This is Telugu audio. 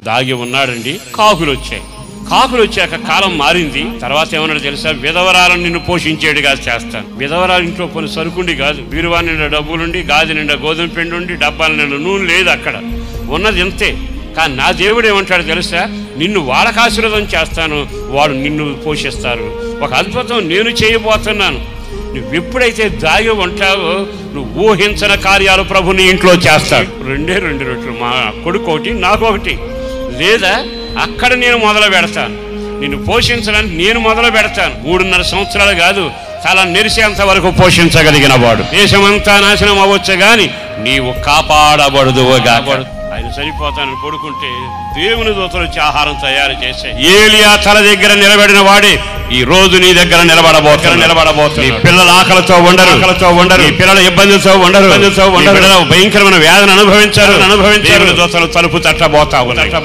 దాగి ఉన్నాడండి. కాకులు వచ్చాయి. కాకులు వచ్చాక కాలం మారింది. తర్వాత ఏమన్నాడు తెలుసా? విధవరాలను నిన్ను పోషించేడుగా చేస్తాను. విధవరాలు ఇంట్లో కొన్ని సరుకుండి కాదు, బీరువా నిండా డబ్బులుండి, గాది నిండా గోధుమ పిండి ఉండి, డబ్బాల నిండా నూనె లేదు, అక్కడ ఉన్నది ఇంతే. కానీ నా దేవుడు ఏమంటాడు తెలుసా? నిన్ను వాళ్ళకి ఆశీర్వాదం చేస్తాను, వాడు నిన్ను పోషిస్తారు. ఒక అద్భుతం నేను చేయబోతున్నాను. నువ్వు ఎప్పుడైతే దాగి ఉంటావో నువ్వు ఊహించిన కార్యాలు ప్రభు నీ ఇంట్లో చేస్తాడు. 2 రొట్టెలు, మా కొడుకు ఒకటి, నాకు ఒకటి. లేదా అక్కడ నేను మొదలు పెడతాను, నిన్ను పోషించడానికి నేను మొదలు పెడతాను. 3.5 సంవత్సరాలు కాదు, తల నెరిసేంత వరకు పోషించగలిగిన వాడు. దేశమంతా నాశనం అవ్వచ్చు కానీ నీవు కాపాడబడదువుగా. ఆయన చనిపోతానని పడుకుంటే దేవుని దూతలు వచ్చి ఆహారం తయారు చేశాయి. ఏలియా తల దగ్గర నిలబడిన వాడే ఈ రోజు నీ దగ్గర నిలబడబోతున్నారు. నీ పిల్లల ఆకలితో ఉండరు, నీ పిల్లల ఇబ్బందులతో ఉండరు, భయంకరమైన వ్యాధిని అనుభవించారు. దేవుని దూతలు తలుపు తట్టబోతా ఉన్నారు.